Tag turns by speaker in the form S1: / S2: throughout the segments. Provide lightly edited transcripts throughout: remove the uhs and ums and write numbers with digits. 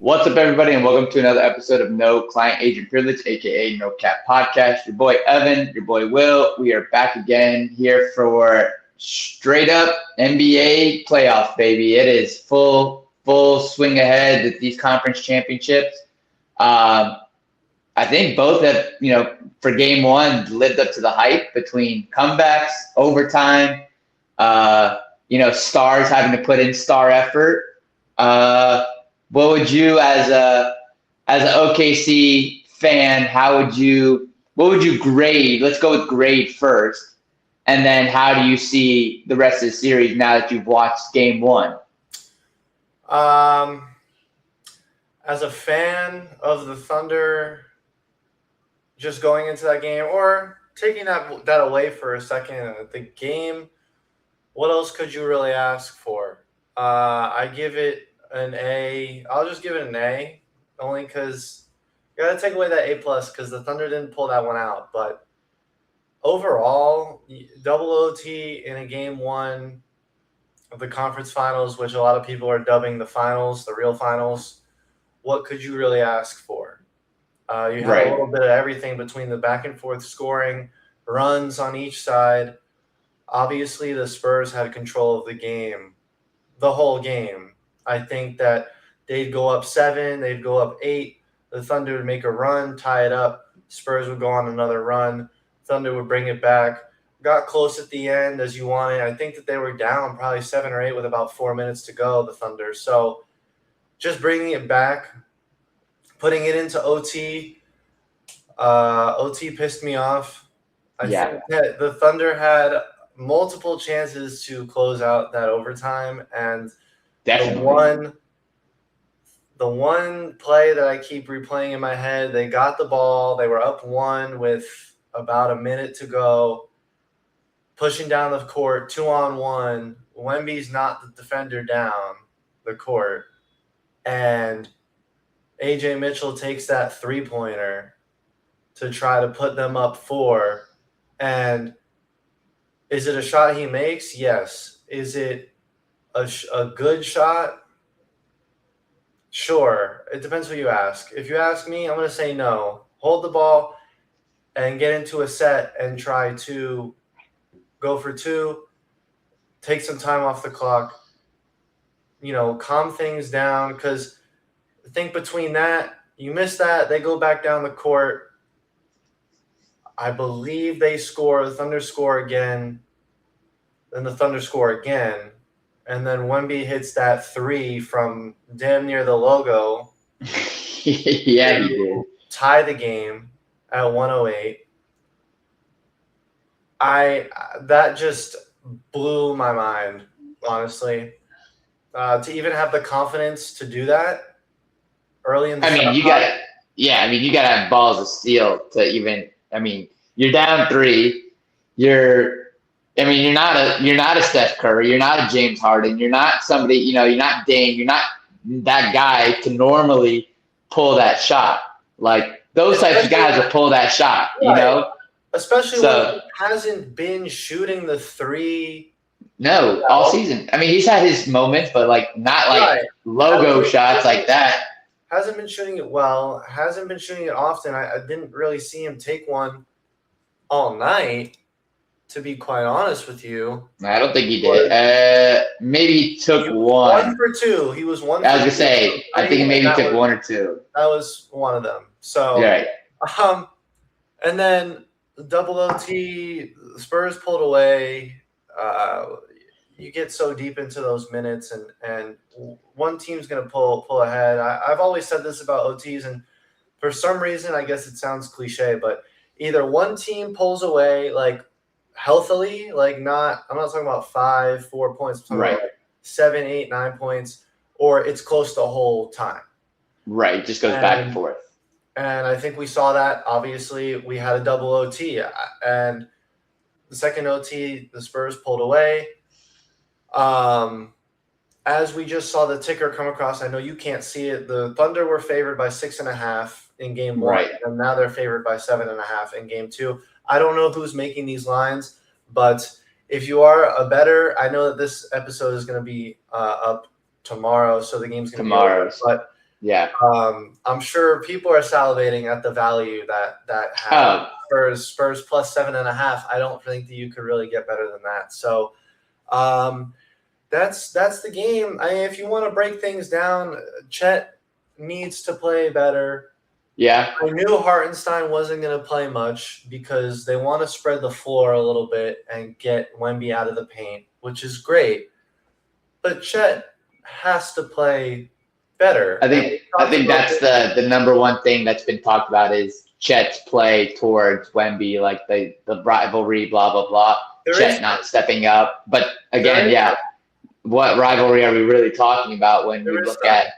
S1: What's up, everybody, and welcome to another episode of No Client Agent Privilege, aka No Cap Podcast. Your boy Evan, your boy Will. We are back again here for straight up NBA playoffs, baby. It is full swing ahead with these conference championships. I think both have, for game one, lived up to the hype between comebacks, overtime, stars having to put in star effort. What would you, as an OKC fan, what would you grade? Let's go with grade first, and then how do you see the rest of the series now that you've watched game one?
S2: As a fan of the Thunder, just going into that game, or taking that away for a second, the game, what else could you really ask for? I give it an A. I'll just give it an A, only because you got to take away that A+, because the Thunder didn't pull that one out. But overall, double OT in a game one of the conference finals, which a lot of people are dubbing the finals, the real finals, what could you really ask for? You had a little bit of everything between the back and forth scoring, runs on each side. Obviously, the Spurs had control of the game, the whole game. I think that they'd go up 7, they'd go up 8. The Thunder would make a run, tie it up. Spurs would go on another run. Thunder would bring it back. Got close at the end as you wanted. I think that they were down probably 7 or 8 with about 4 minutes to go, the Thunder. So just bringing it back, putting it into OT. OT pissed me off. I think that the Thunder had multiple chances to close out that overtime, and
S1: Definitely.
S2: the one play that I keep replaying in my head, they got the ball, they were up 1 with about a minute to go, pushing down the court, 2-on-1. Wemby's not the defender down the court, and AJ Mitchell takes that three-pointer to try to put them up 4. And is it a shot he makes? Yes. Is it a good shot? Sure. It depends who you ask. If you ask me, I'm going to say no. Hold the ball and get into a set and try to go for 2, take some time off the clock, calm things down, because I think between that, you miss that, they go back down the court. I believe they score, the Thunder score again, then the Thunder score again, and then Wemby hits that 3 from damn near the logo.
S1: Yeah, he did.
S2: Tie the game at 108. That just blew my mind, honestly. To even have the confidence to do that early in the
S1: you gotta have balls of steel to even. You're down 3. You're not a Steph Curry. You're not a James Harden. You're not somebody. You're not Dame. You're not that guy to normally pull that shot. Like those types of guys will pull that shot.
S2: Right. Especially when he hasn't been shooting the 3.
S1: No, all season. He's had his moments, but not logo shots like that.
S2: Hasn't been shooting it well. Hasn't been shooting it often. I didn't really see him take one all night, to be quite honest with you.
S1: I don't think he did. Maybe he took one.
S2: 1 for 2. He was 1 for 2.
S1: I was going to say, I think he maybe took 1 or 2.
S2: That was one of them. So,
S1: right.
S2: And then double OT, Spurs pulled away. You get so deep into those minutes, and one team's going to pull ahead. I've always said this about OTs, and for some reason, I guess it sounds cliche, but either one team pulls away healthily, I'm not talking about 5, 4 points, I'm talking about 7, 8, 9 points, or it's close the whole time.
S1: Right, it just goes back and forth.
S2: And I think we saw that. Obviously, we had a double OT, and the second OT, the Spurs pulled away. As we just saw the ticker come across, I know you can't see it. The Thunder were favored by 6.5 in game 1, and now they're favored by 7.5 in game 2. I don't know who's making these lines, but if you are a bettor, I know that this episode is going to be up tomorrow, so the game's going to be over. But
S1: Yeah.
S2: I'm sure people are salivating at the value that has Spurs plus 7.5. I don't think that you could really get better than that. So that's the game. If you want to break things down, Chet needs to play better.
S1: Yeah.
S2: I knew Hartenstein wasn't going to play much because they want to spread the floor a little bit and get Wemby out of the paint, which is great. But Chet has to play better.
S1: I think that's the number one thing that's been talked about is Chet's play towards Wemby, like the rivalry, blah blah blah. Chet not stepping up, but again, yeah, what rivalry are we really talking about when we look at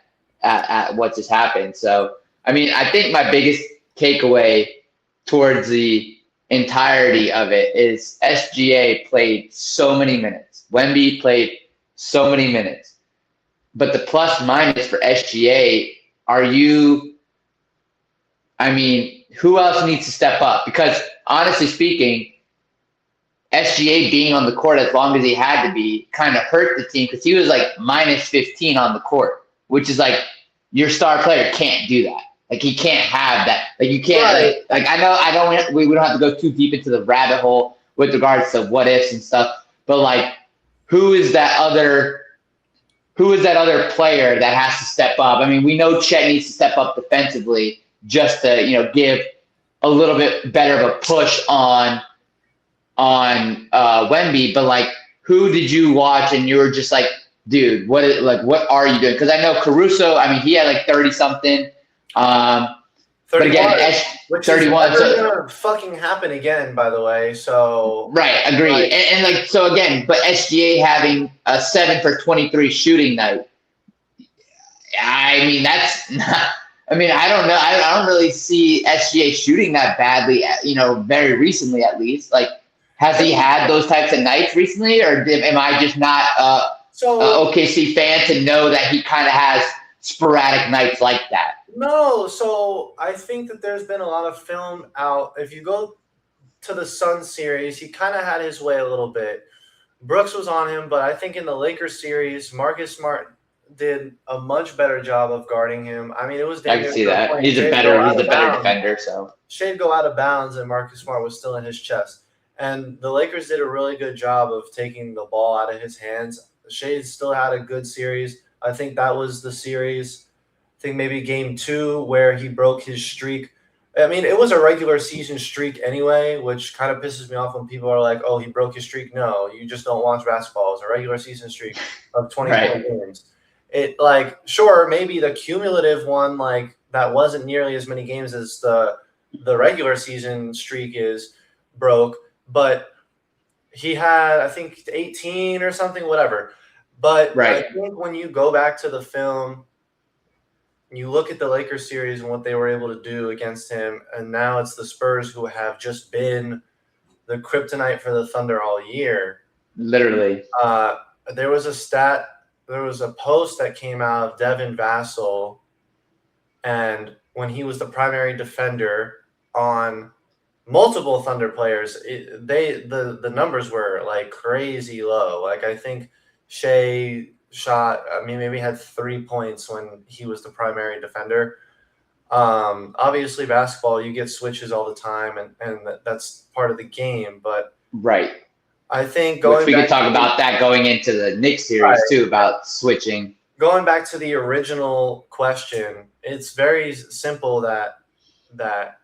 S1: what just happened? So, I mean, I think my biggest takeaway towards the entirety of it is SGA played so many minutes. Wemby played so many minutes. But the plus minus for SGA, who else needs to step up? Because honestly speaking, SGA being on the court as long as he had to be kind of hurt the team because he was like minus 15 on the court, which is like your star player can't do that. Like he can't have that. Like you can't like we don't have to go too deep into the rabbit hole with regards to what ifs and stuff. But like, who is that other player that has to step up? I mean, we know Chet needs to step up defensively just to give a little bit better of a push on Wemby, but like, who did you watch and you were just like, dude, what are you doing? Because I know Caruso, I mean, he had like 30 something. But again, 31.
S2: Which is gonna fucking happen again, by the way. So
S1: right, agreed. And like, so again, but SGA having a 7 for 23 shooting night. I mean, that's not. I mean, I don't know. I don't really see SGA shooting that badly. Very recently, at least. Like, has he had those types of nights recently, or am I just not a OKC fan to know that he kind of has sporadic nights like that?
S2: No, so I think that there's been a lot of film out. If you go to the Suns series, he kind of had his way a little bit. Brooks was on him, but I think in the Lakers series, Marcus Smart did a much better job of guarding him. I mean, it was.
S1: I can see that. He's a better defender. So
S2: Shade go out of bounds, and Marcus Smart was still in his chest. And the Lakers did a really good job of taking the ball out of his hands. Shade still had a good series. I think that was the series. I think maybe game 2 where he broke his streak. I mean, it was a regular season streak anyway, which kind of pisses me off when people are like, oh, he broke his streak. No, you just don't watch basketball. It's a regular season streak of 24 games. It sure, maybe the cumulative one, like that wasn't nearly as many games as the regular season streak broke, but he had, I think, 18 or something, whatever. But I think when you go back to the film, you look at the Lakers series and what they were able to do against him, and now it's the Spurs who have just been the kryptonite for the Thunder all year.
S1: Literally.
S2: There was a post that came out of Devin Vassell, and when he was the primary defender on multiple Thunder players, the numbers were like crazy low. Like I think Shea shot, maybe had 3 points when he was the primary defender. Obviously basketball, you get switches all the time and that's part of the game, but I think
S1: we could talk about that going into the Knicks series too, about switching.
S2: Going back to the original question, it's very simple that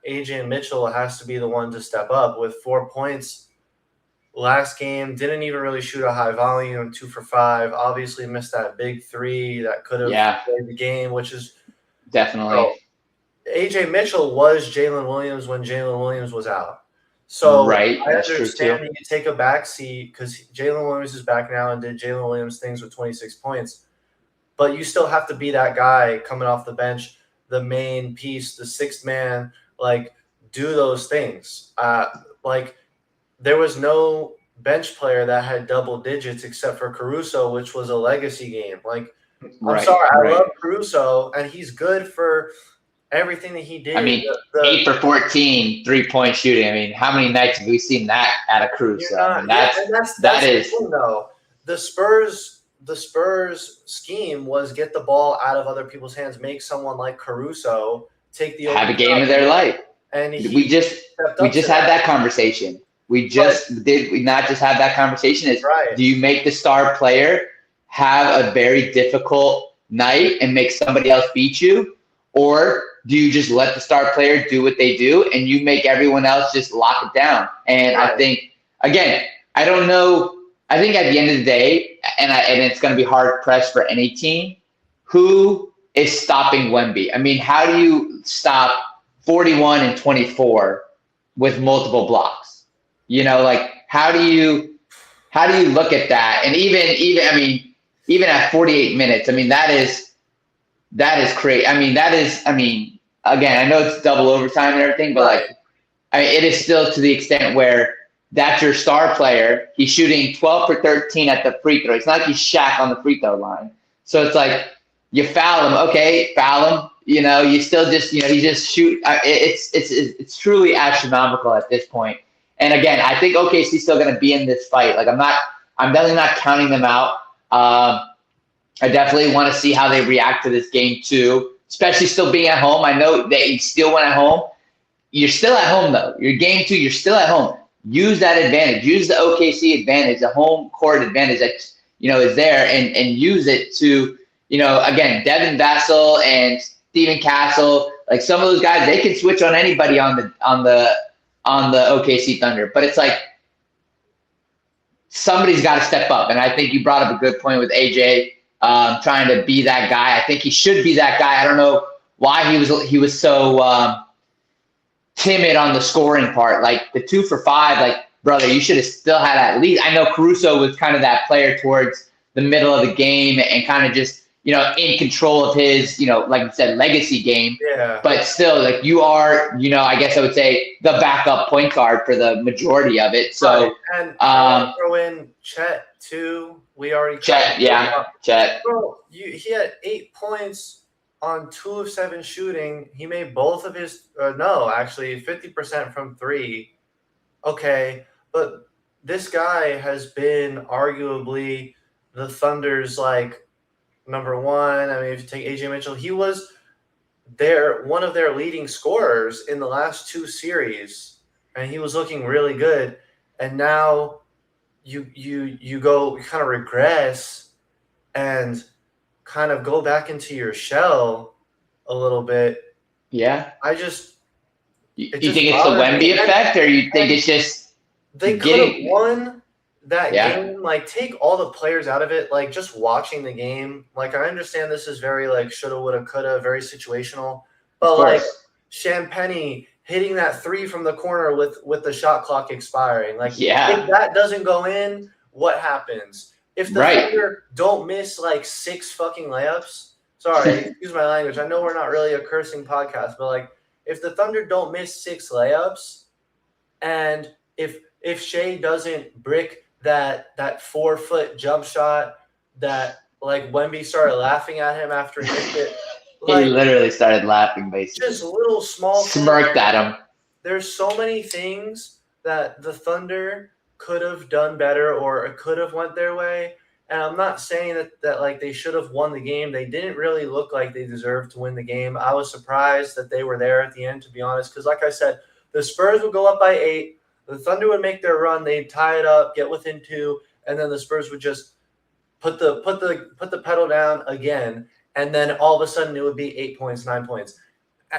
S2: AJ Mitchell has to be the one to step up with 4 points last game. Didn't even really shoot a high volume, 2 for 5. Obviously missed that big 3 that could have played the game, which is
S1: definitely.
S2: AJ Mitchell was Jalen Williams when Jalen Williams was out. So I understand that you take a back seat because Jalen Williams is back now and did Jalen Williams things with 26 points. But you still have to be that guy coming off the bench, the main piece, the sixth man, do those things. There was no bench player that had double digits except for Caruso, which was a legacy game. I'm sorry, I love Caruso, and he's good for everything that he did.
S1: 8 for 14, 3-point shooting. How many nights have we seen that out of Caruso?
S2: That's the thing, though. The Spurs the Spurs scheme was get the ball out of other people's hands, make someone like Caruso take the
S1: Have a
S2: open
S1: game
S2: shot,
S1: of their life.
S2: and
S1: We
S2: he
S1: just
S2: stepped
S1: we
S2: up to
S1: just had that conversation. We not just have that conversation? Is
S2: Right.
S1: do you make the star player have a very difficult night and make somebody else beat you, or do you just let the star player do what they do and you make everyone else just lock it down? And I
S2: Right.
S1: think again, I don't know. I think at the end of the day, and it's going to be hard pressed for any team, who is stopping Wemby? I mean, how do you stop 41 and 24 with multiple blocks? You know, like how do you look at that? And even I mean, even at 48 minutes, I mean that is crazy. I mean again, I know it's double overtime and everything, but
S2: Right.
S1: like I mean, it is still to the extent where that's your star player. He's shooting 12 for 13 at the free throw. It's not like he's Shaq on the free throw line. So it's like you foul him, okay, foul him. You know, you still just you just shoot. It's truly astronomical at this point. And again, I think OKC's still going to be in this fight. Like I'm definitely not counting them out. I definitely want to see how they react to this game too, especially still being at home. I know they still went at home. You're still at home though. Your game 2, you're still at home. Use that advantage. Use the OKC advantage, the home court advantage that is there, and use it to again, Devin Vassell and Steven Castle, like some of those guys, they can switch on anybody on the OKC Thunder. But it's like somebody's got to step up, and I think you brought up a good point with AJ trying to be that guy. I think he should be that guy. I don't know why he was so timid on the scoring part. Like the 2 for 5, like brother, you should have still had at least. I know Caruso was kind of that player towards the middle of the game and kind of just in control of his like you said, legacy game.
S2: Yeah.
S1: But still, like you are I guess I would say the backup point guard for the majority of it. So
S2: right. And I want to throw in Chet too. We already
S1: Chet, Chet.
S2: Bro, he had 8 points on 2 of 7 shooting. He made both of his actually 50% from 3. Okay, but this guy has been arguably the Thunder's like number 1. I mean, if you take AJ Mitchell, he was one of their leading scorers in the last 2 series, and he was looking really good. And now you kind of regress and kind of go back into your shell a little bit.
S1: Yeah.
S2: I just
S1: you think it's the Wemby effect, or you think it's just
S2: they could have won that game? Like, take all the players out of it. Like, just watching the game. Like, I understand this is very like shoulda, woulda, coulda, very situational. But like Champagnie hitting that 3 from the corner with the shot clock expiring. Like, if that doesn't go in, what happens? If the Thunder don't miss like 6 fucking layups, sorry, excuse my language. I know we're not really a cursing podcast, but like if the Thunder don't miss 6 layups, and if Shea doesn't brick that 4-foot jump shot that like Wemby started laughing at him after he missed it. Like,
S1: he literally started laughing, basically.
S2: Just little small
S1: smirked at him.
S2: There's so many things that the Thunder could have done better or it could have went their way. And I'm not saying that like they should have won the game. They didn't really look like they deserved to win the game. I was surprised that they were there at the end, to be honest, because like I said, the Spurs would go up by 8, the Thunder would make their run, they'd tie it up, get within 2, and then the Spurs would just put the pedal down again, and then all of a sudden it would be 8 points, 9 points.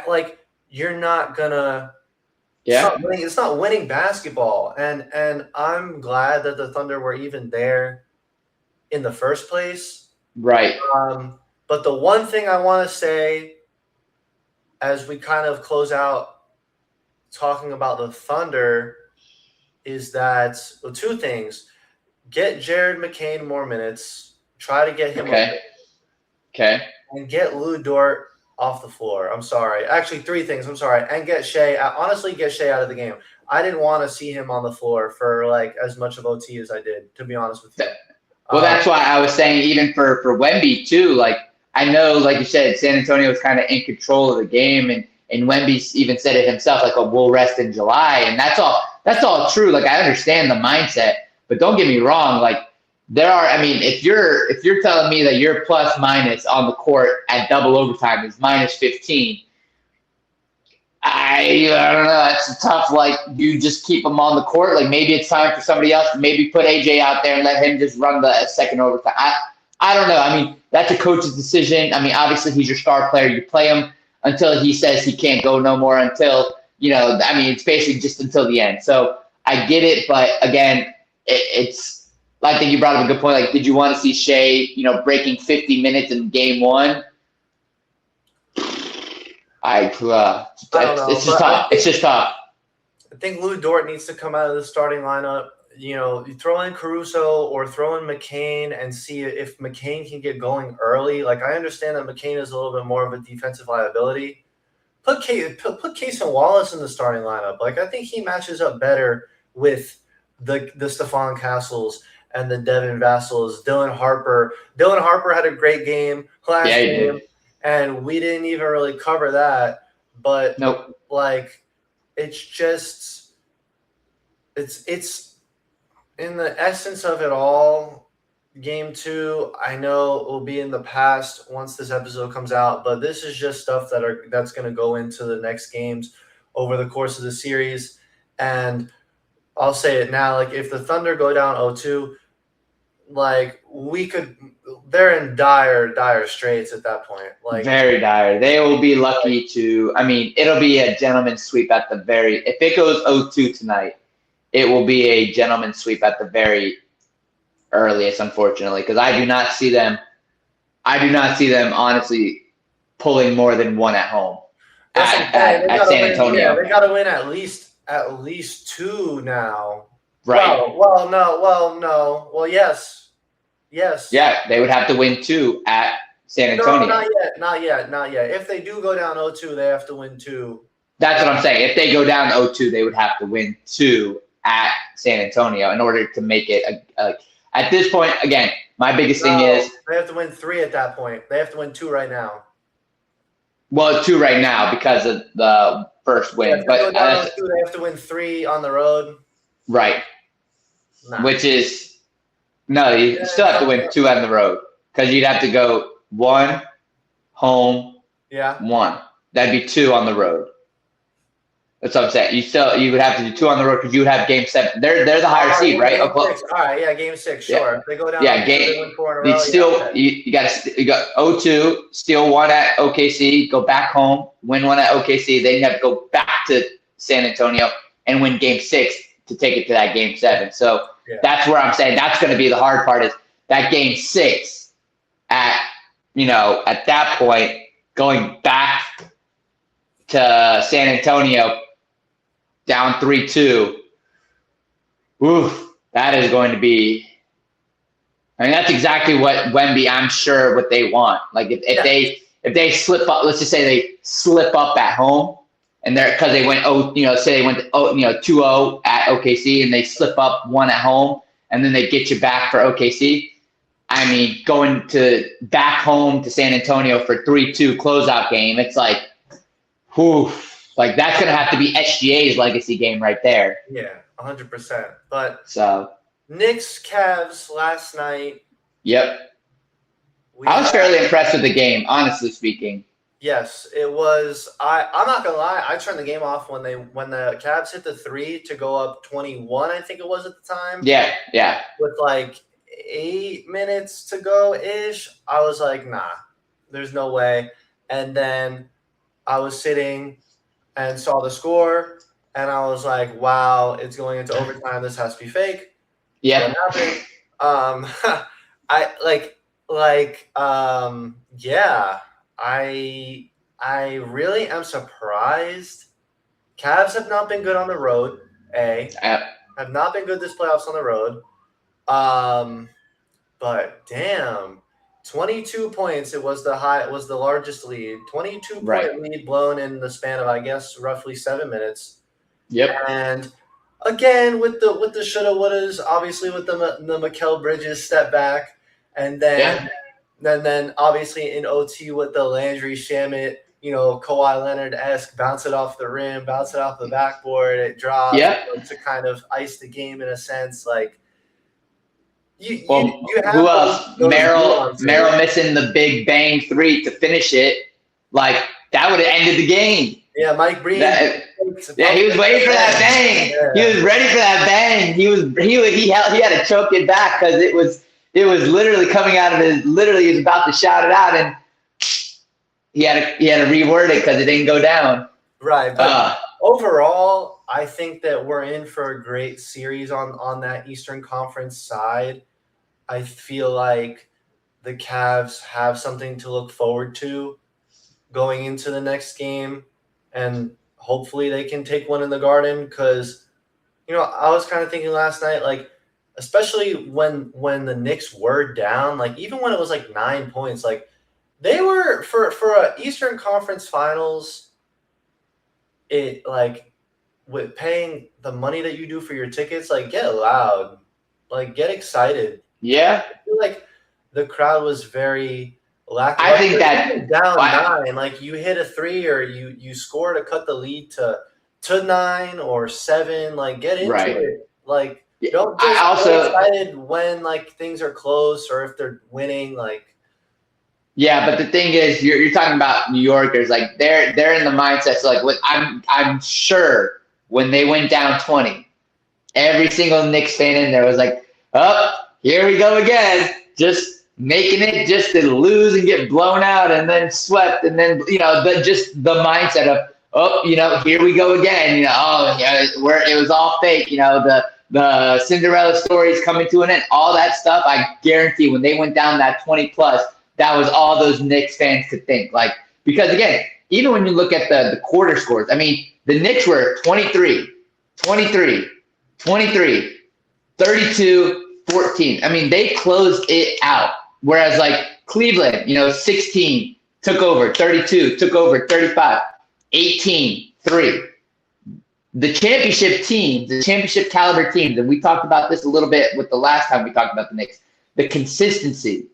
S2: Like, you're not gonna. It's not winning basketball, and I'm glad that the Thunder were even there in the first place.
S1: Right.
S2: But the one thing I want to say as we kind of close out talking about the Thunder is that, well, 2 things. Get Jared McCain more minutes. Try to get him
S1: Okay.
S2: And get Lou Dort off the floor. I'm sorry. Actually, 3 things. I'm sorry. And get Shea. Honestly, get Shea out of the game. I didn't want to see him on the floor for like as much of OT as I did, to be honest with you.
S1: Well, that's why I was saying even for Wemby too. Like, I know, like you said, San Antonio was kind of in control of the game, and Wemby even said it himself, like, "Oh, we'll rest in July," and that's all true. Like, I understand the mindset, but don't get me wrong. Like, there are. I mean, if you're telling me that your plus minus on the court at double overtime is -15, I don't know. It's tough. Like, you just keep him on the court. Like, maybe it's time for somebody else. Maybe put AJ out there and let him just run the second overtime. I don't know. I mean, that's a coach's decision. I mean, obviously he's your star player. You play him until he says he can't go no more. Until, I mean, it's basically just until the end. So I get it, but again, it's. I think you brought up a good point. Like, did you want to see Shea, breaking 50 minutes in game one?
S2: I don't know.
S1: It's just tough. It's just tough.
S2: I think Lou Dort needs to come out of the starting lineup. You throw in Caruso or throw in McCain and see if McCain can get going early. Like, I understand that McCain is a little bit more of a defensive liability. Put Case and Wallace in the starting lineup. Like, I think he matches up better with the Stephon Castles and the Devin Vassals. Dylan Harper had a great game last game. And we didn't even really cover that, but
S1: nope.
S2: Like, it's just, it's in the essence of it all. Game 2, I know it will be in the past once this episode comes out, but this is just stuff that's going to go into the next games over the course of the series. And I'll say it now, like, if the Thunder go down 0-2, like, they're in dire straits at that point. Like,
S1: very dire. They will be lucky to. I mean, it'll be a gentleman's sweep at the very. If it goes 0-2 tonight, it will be a gentleman's sweep at the very earliest, unfortunately, because I do not see them. Honestly pulling more than one at home at San Antonio.
S2: They got to win at least 2 now.
S1: Right.
S2: Well, no. Well, yes.
S1: Yeah, they would have to win 2 at San Antonio.
S2: No, not yet. If they do go down 0-2, they have to win 2.
S1: That's what I'm saying. If they go down 0-2, they would have to win 2 at San Antonio in order to make it. At this point, again, my biggest thing is
S2: they have to win 3 at that point. They have to win 2 right now.
S1: Well, 2 right now because of the first win.
S2: If they go down 2, they have to win 3 on the road.
S1: Right. Nah. Which is. No, you still have to win 2 on the road because you'd have to go 1 home, 1. That'd be 2 on the road. That's what I'm saying. You would have to do 2 on the road because you would have game 7. They're the higher seed, right?
S2: All right, yeah, game 6, sure.
S1: Yeah.
S2: If they go down,
S1: they
S2: win 4 in a row.
S1: You got 0-2, steal 1 at OKC, go back home, win 1 at OKC. Then you have to go back to San Antonio and win game 6 to take it to that game 7. So. Yeah. That's where I'm saying that's going to be the hard part is that game 6 at that point, going back to San Antonio down 3-2. Oof, that is going to be, I mean, that's exactly what Wemby, I'm sure what they want. Like if they slip up, let's just say they slip up at home. And because they went say they went 2-0 at OKC and they slip up 1 at home and then they get you back for OKC. I mean, going to back home to San Antonio for 3-2 closeout game, it's like, whew, like that's gonna have to be SGA's legacy game right there.
S2: Yeah, 100%. But
S1: so
S2: Knicks Cavs last night.
S1: Yep. I was fairly impressed with the game, honestly speaking.
S2: Yes, it was. I'm not gonna lie. I turned the game off when the Cavs hit the 3 to go up 21. I think it was at the time.
S1: Yeah.
S2: With like 8 minutes to go ish, I was like, nah, there's no way. And then I was sitting and saw the score, and I was like, wow, it's going into overtime. This has to be fake.
S1: Yeah.
S2: What happened? Yeah. I really am surprised. Cavs have not been good on the road. Have not been good this playoffs on the road. But damn, 22 points. It was the largest lead. 22-point lead blown in the span of, I guess, roughly 7 minutes.
S1: Yep.
S2: And again with the shoulda wouldas, obviously with the Mikal Bridges step back, and then. And then obviously in OT with the Landry Shamet, Kawhi Leonard-esque, bounce it off the rim, bounce it off the backboard, it drops to kind of ice the game in a sense. Like, you have
S1: who else?
S2: those nuances.
S1: Merrill missing the big bang three to finish it. Like, that would have ended the game.
S2: Yeah, Mike Breen.
S1: Yeah, he was waiting for that bang. Yeah. He was ready for that bang. He had to choke it back because it was literally coming out of his. Literally, he was about to shout it out, and he had to reword it because it didn't go down.
S2: Right, but overall, I think that we're in for a great series on that Eastern Conference side. I feel like the Cavs have something to look forward to going into the next game, and hopefully they can take one in the Garden because, I was kind of thinking last night, like, especially when the Knicks were down, like even when it was like 9 points, like they were for a Eastern Conference Finals, it like with paying the money that you do for your tickets, like get loud, like get excited.
S1: Yeah.
S2: I feel like the crowd was very
S1: lackluster. I think that
S2: down 9, like you hit a 3 or you score to cut the lead to 9 or 7, like get into it. Like don't just get excited when like things are close or if they're winning, like.
S1: Yeah, but the thing is, you're talking about New Yorkers, like they're in the mindset. So like, I'm sure when they went down 20, every single Knicks fan in there was like, "Oh, here we go again, just making it just to lose and get blown out and then swept, and then just the mindset of, oh, here we go again, it was all fake, the Cinderella story is coming to an end, all that stuff. I guarantee when they went down that 20 plus. That was all those Knicks fans could think. Like, because again, even when you look at the quarter scores, I mean, the Knicks were 23, 32, 14. I mean, they closed it out. Whereas like Cleveland, 16, took over, 32, took over, 35, 18, 3. The championship teams, the championship caliber teams, and we talked about this a little bit with the last time we talked about the Knicks, the consistency.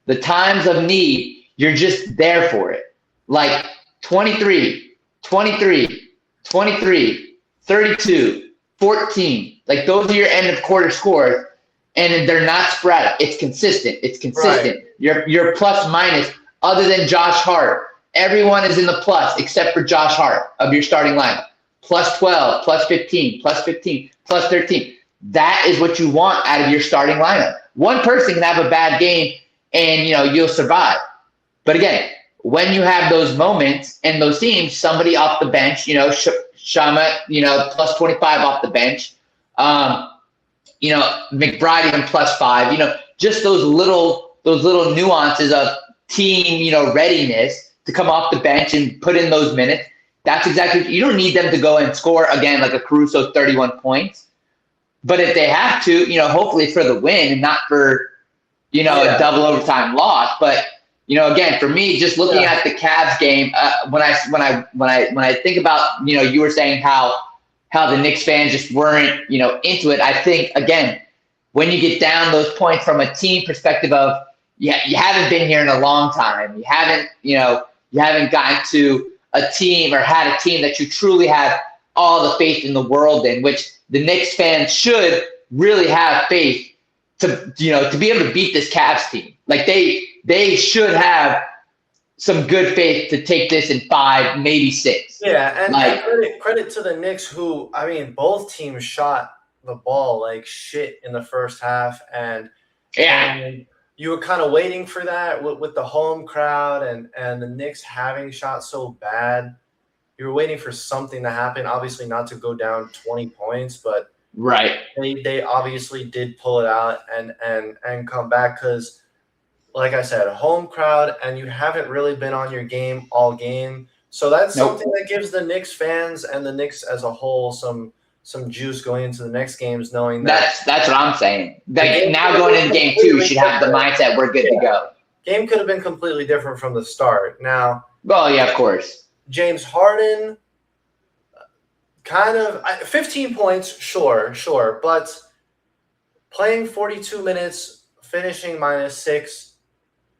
S1: The times of need, you're just there for it. Like 23, 32, 14. Like those are your end of quarter scores, and they're not sporadic. It's consistent. Right. Your plus minus, other than Josh Hart, everyone is in the plus except for Josh Hart of your starting lineup. Plus 12, plus 15, plus 15, plus 13. That is what you want out of your starting lineup. One person can have a bad game and you'll survive. But again, when you have those moments and those teams, somebody off the bench, Shama, plus 25 off the bench, McBride even plus 5, just those little nuances of team, readiness to come off the bench and put in those minutes. That's exactly, you don't need them to go and score again like a Caruso 31 points. But if they have to, hopefully it's for the win and not for a double overtime loss. But again, for me, just looking at the Cavs game, when I think about you were saying how the Knicks fans just weren't into it. I think again, when you get down those points from a team perspective of you haven't been here in a long time, you haven't gotten to a team or had a team that you truly have all the faith in the world in, which the Knicks fans should really have faith to be able to beat this Cavs team. Like they should have some good faith to take this in 5, maybe 6.
S2: Yeah, and credit to the Knicks, who, I mean, both teams shot the ball like shit in the first half, and you were kind of waiting for that with the home crowd and the Knicks having shot so bad. You were waiting for something to happen, obviously not to go down 20 points, but
S1: right.
S2: They obviously did pull it out and come back because, like I said, a home crowd, and you haven't really been on your game all game. So that's something that gives the Knicks fans and the Knicks as a whole some juice going into the next games, knowing
S1: that's what I'm saying. Now going into game 2, you should have the mindset we're good to go.
S2: Game could have been completely different from the start. Now,
S1: well, yeah, of course.
S2: James Harden, kind of 15 points, sure, but playing 42 minutes, finishing -6,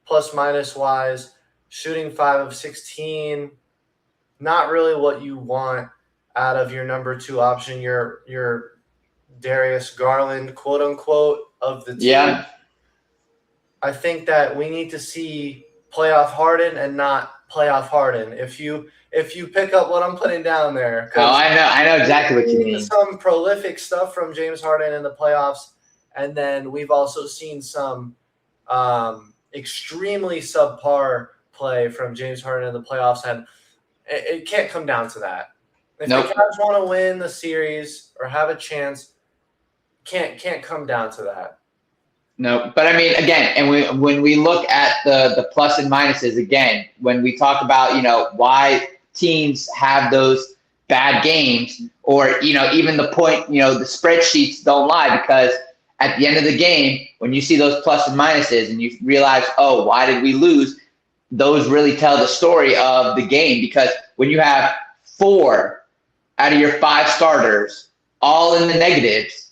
S2: plus minus wise, shooting 5 of 16, not really what you want out of your number 2 option, your Darius Garland, quote unquote, of the team.
S1: Yeah.
S2: I think that we need to see playoff Harden and not playoff Harden. If you pick up what I'm putting down there,
S1: Oh,
S2: because
S1: I know exactly what you
S2: we've seen
S1: mean.
S2: some prolific stuff from James Harden in the playoffs, and then we've also seen some extremely subpar play from James Harden in the playoffs, and it can't come down to that. If
S1: Nope.
S2: the Cavs want to win the series or have a chance, can't come down to that.
S1: No, but I mean, again, and when we look at the plus and minuses, again, when we talk about, why teams have those bad games, or, even the point, the spreadsheets don't lie, because at the end of the game, when you see those plus and minuses and you realize, oh, why did we lose? Those really tell the story of the game, because when you have 4 out of your 5 starters all in the negatives,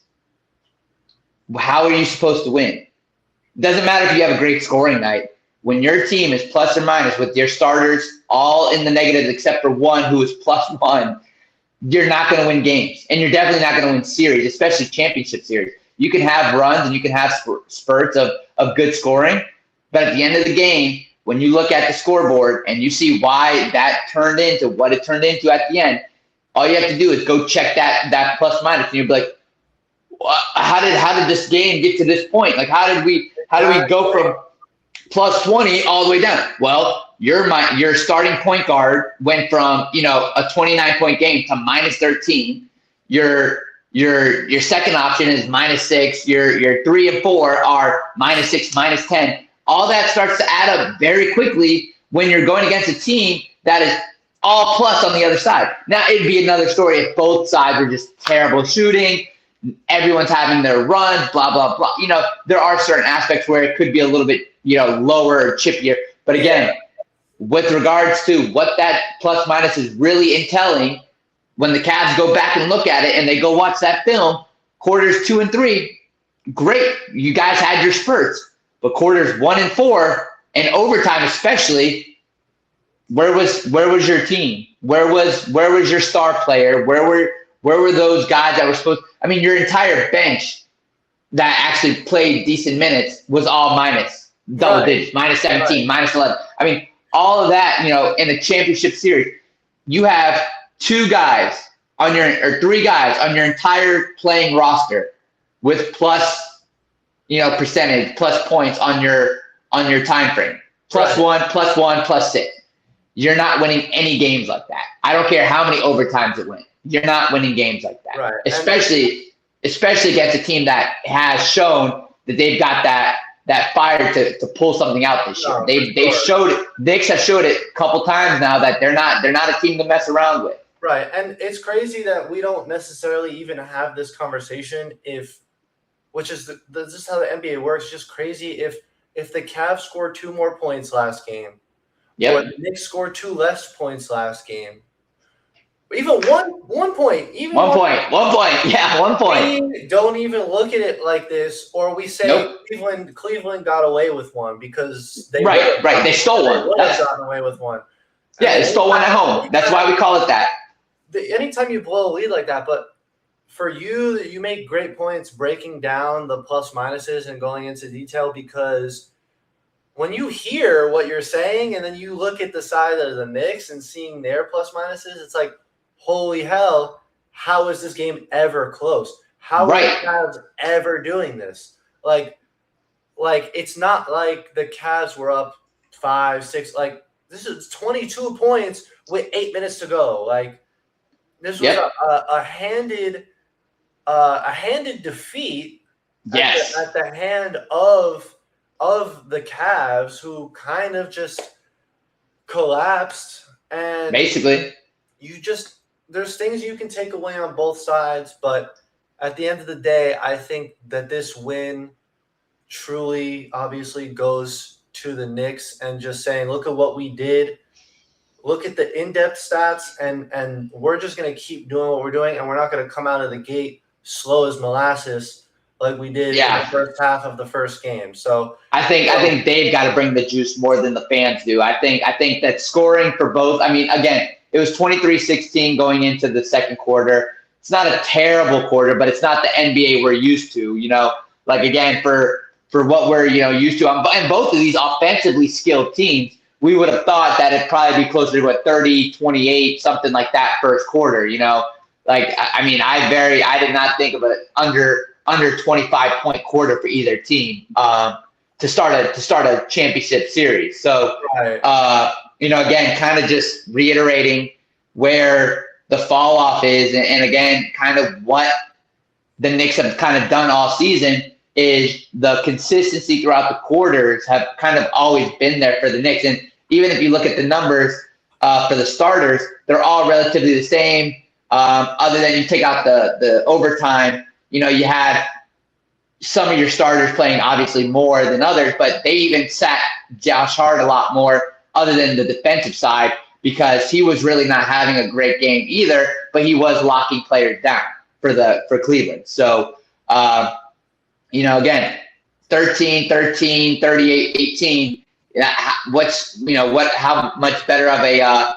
S1: how are you supposed to win? It doesn't matter if you have a great scoring night. When your team is plus or minus with your starters all in the negatives except for one who is +1, you're not going to win games. And you're definitely not going to win series, especially championship series. You can have runs and you can have spurts of good scoring, but at the end of the game, when you look at the scoreboard and you see why that turned into what it turned into at the end, all you have to do is go check that plus minus, and you'll be like, how did this game get to this point? Like, how did we go from +20 all the way down? Well, your starting point guard went from, a 29-point game to -13. Your second option is -6. Your 3 and 4 are -6, -10. All that starts to add up very quickly when you're going against a team that is all plus on the other side. Now, it'd be another story if both sides were just terrible shooting, everyone's having their runs, blah, blah, blah. There are certain aspects where it could be a little bit, lower or chippier. But again, with regards to what that plus minus is really entailing, when the Cavs go back and look at it and they go watch that film, quarters 2 and 3, great. You guys had your spurts. But quarters 1 and 4, and overtime especially, where was your team? Where was your star player? Where were those guys that were supposed? I mean, your entire bench that actually played decent minutes was all minus double digits, -17, -11. I mean, all of that, in a championship series, you have 2 guys or 3 guys on your entire playing roster with plus, percentage, plus points on your time frame. +1, +1, +6. You're not winning any games like that. I don't care how many overtimes it went. You're not winning games like that.
S2: Right.
S1: Especially against a team that has shown that they've got that fire to pull something out this year. They've showed it. Knicks have showed it a couple times now that they're not a team to mess around with.
S2: Right. And it's crazy that we don't necessarily even have this conversation which is this is how the NBA works. It's just crazy if the Cavs scored 2 more points last game.
S1: Yep.
S2: Or the Knicks scored 2 less points last game. Even one point. Even
S1: one point. Yeah, 1 point.
S2: We don't even look at it like this, or we say
S1: Nope.
S2: Cleveland got away with one because they
S1: right. They stole one.
S2: They gotten away with one.
S1: Yeah, they stole one at home. That's why we call it that.
S2: Anytime you blow a lead like that, but for you make great points breaking down the plus minuses and going into detail, because when you hear what you're saying and then you look at the side of the Knicks and seeing their plus minuses, it's like, holy hell, how is this game ever close? How are the Cavs ever doing this? Like it's not like the Cavs were up 5, 6. Like, this is 22 points with 8 minutes to go. Like, this was a handed defeat.
S1: Yes.
S2: At the hand of the Cavs, who kind of just collapsed. And
S1: basically,
S2: there's things you can take away on both sides, but at the end of the day, I think that this win truly obviously goes to the Knicks, and just saying, look at what we did. Look at the in-depth stats, and we're just going to keep doing what we're doing, and we're not going to come out of the gate slow as molasses like we did in the first half of the first game. So
S1: I think they've got to bring the juice more than the fans do. I think that scoring for both, I mean, again, it was 23-16 going into the second quarter. It's not a terrible quarter, but it's not the NBA we're used to. Like, again, for what we're used to. And both of these offensively skilled teams, we would have thought that it'd probably be closer to 30, 28, something like that first quarter. Like I did not think of an under 25-point quarter for either team to start a championship series. So again, kind of just reiterating where the fall off is, and again, kind of what the Knicks have kind of done all season is the consistency throughout the quarters have kind of always been there for the Knicks. And even if you look at the numbers for the starters, they're all relatively the same. Other than you take out the overtime, you had some of your starters playing obviously more than others, but they even sat Josh Hart a lot more other than the defensive side because he was really not having a great game either, but he was locking players down for Cleveland. So, again, 13, 13, 38, 18. How much better of a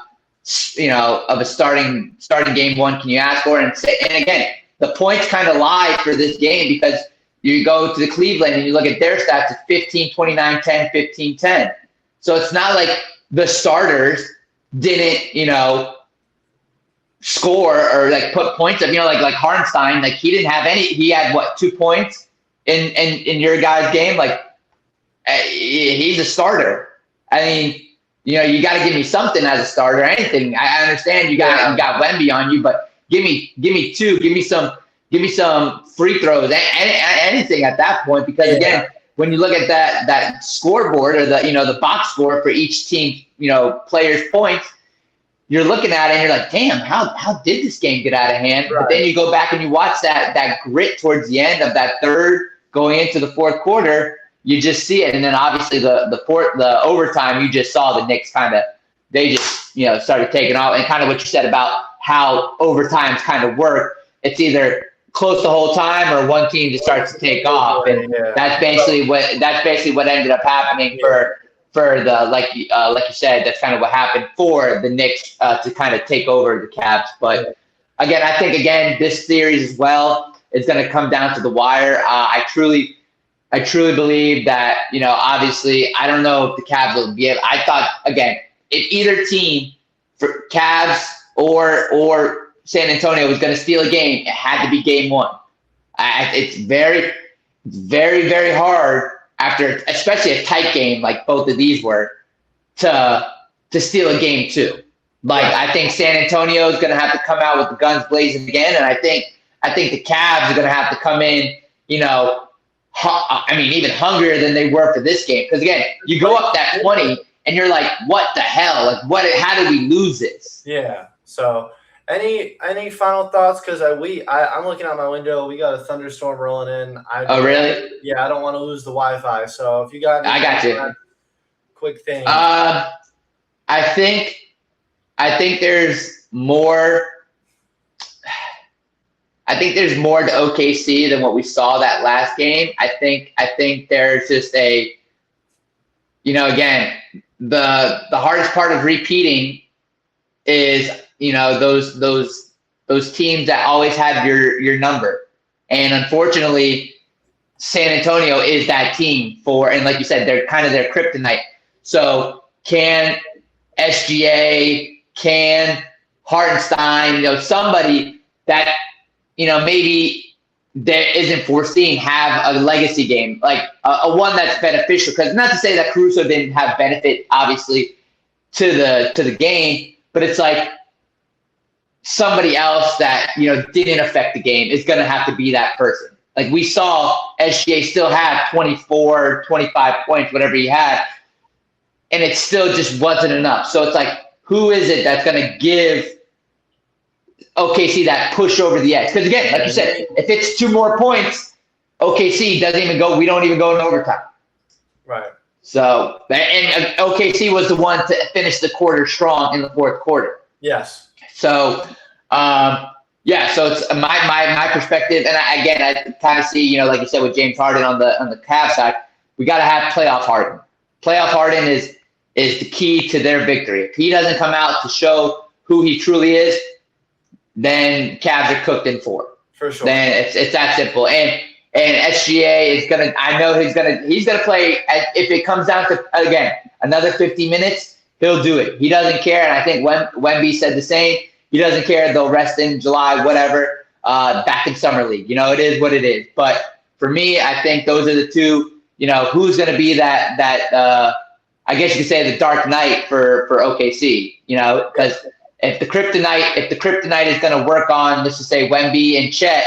S1: starting game one can you ask for? And again, the points kind of lie for this game because you go to the Cleveland and you look at their stats, it's 15, 29, 10, 15, 10. So it's not like the starters didn't, score or like put points up, like Hartenstein, like he didn't have any, he had 2 points in your guys' game. Like he's a starter. I mean, you got to give me something as a starter, anything. I understand you got Wemby on you, but give me 2, give me some free throws, anything at that point, because again, when you look at that scoreboard or the box score for each team, players' points, you're looking at it and you're like, damn, how did this game get out of hand? Right. But then you go back and you watch that grit towards the end of that third going into the fourth quarter, you just see it. And then obviously the overtime, you just saw the Knicks they just started taking off, and kind of what you said about how overtimes kind of work. It's either close the whole time or one team just starts to take off, and that's basically what ended up happening for the like you said. That's kind of what happened for the Knicks to kind of take over the Cavs. But again, I think this series as well is going to come down to the wire. I truly believe that obviously I don't know if the Cavs will be able. I thought again, if either team, for Cavs or San Antonio, was going to steal a game, it had to be game one. It's very, very, very hard after, especially a tight game like both of these were, to steal a game two. Like I think San Antonio is going to have to come out with the guns blazing again, and I think the Cavs are going to have to come in, even hungrier than they were for this game. Because again, you go up that 20, and you're like, what the hell? Like, how did we lose this?
S2: Yeah. So, any final thoughts? Because I'm looking out my window. We got a thunderstorm rolling in.
S1: Oh, really?
S2: Yeah, I don't want to lose the Wi-Fi. So if you got,
S1: I got you.
S2: Quick thing.
S1: I think there's more. I think there's more to OKC than what we saw that last game. I think there's just a, again, the hardest part of repeating is, those teams that always have your number. And unfortunately, San Antonio is that team and like you said, they're kind of their kryptonite. So can SGA, can Hartenstein, somebody that, maybe there isn't foreseen have a legacy game, like a one that's beneficial. Because not to say that Caruso didn't have benefit, obviously, to the game, but it's like somebody else that didn't affect the game is going to have to be that person. Like we saw SGA still have 24, 25 points, whatever he had, and it still just wasn't enough. So it's like, who is it that's going to give OKC that push over the edge? Because again, like you said, if it's 2 more points, OKC we don't even go in overtime.
S2: Right.
S1: So, and OKC was the one to finish the quarter strong in the fourth quarter.
S2: Yes. So,
S1: so it's my perspective, and I kind of see, like you said with James Harden on the Cavs side, we got to have playoff Harden. Playoff Harden is the key to their victory. If he doesn't come out to show who he truly is, then Cavs are cooked in 4.
S2: For sure.
S1: Then it's that simple. And And SGA is gonna. I know he's gonna play. If it comes down to again another 50 minutes, he'll do it. He doesn't care. And I think Wemby said the same. He doesn't care. They'll rest in July, whatever. Back in summer league, it is what it is. But for me, I think those are the two. Who's going to be that I guess you could say the dark knight for OKC. Because if the kryptonite is going to work on, let's just say Wemby and Chet.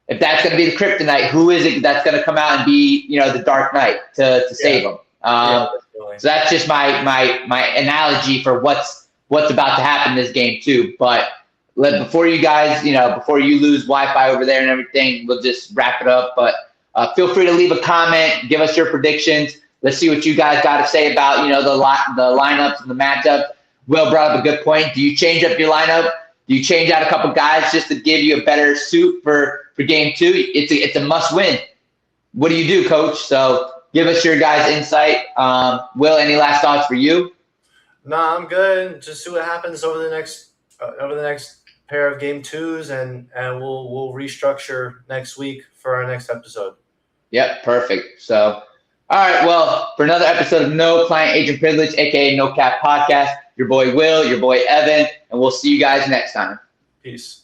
S1: If that's going to be the kryptonite, who is it that's going to come out and be, the dark knight to save them? So that's just my analogy for what's about to happen in this game too. But before you guys, before you lose Wi-Fi over there and everything, we'll just wrap it up. But feel free to leave a comment, give us your predictions. Let's see what you guys got to say about, the lineups and the matchups. Will brought up a good point. Do you change up your lineup? Do you change out a couple guys just to give you a better suit for game two? It's a must win. What do you do, Coach? So give us your guys' insight. Will, any last thoughts for you?
S2: No, I'm good. Just see what happens over the next pair of game twos, and we'll restructure next week for our next episode.
S1: Yep, perfect. So, all right. Well, for another episode of No Client Agent Privilege, aka No Cap Podcast, your boy Will, your boy Evan, and we'll see you guys next time.
S2: Peace.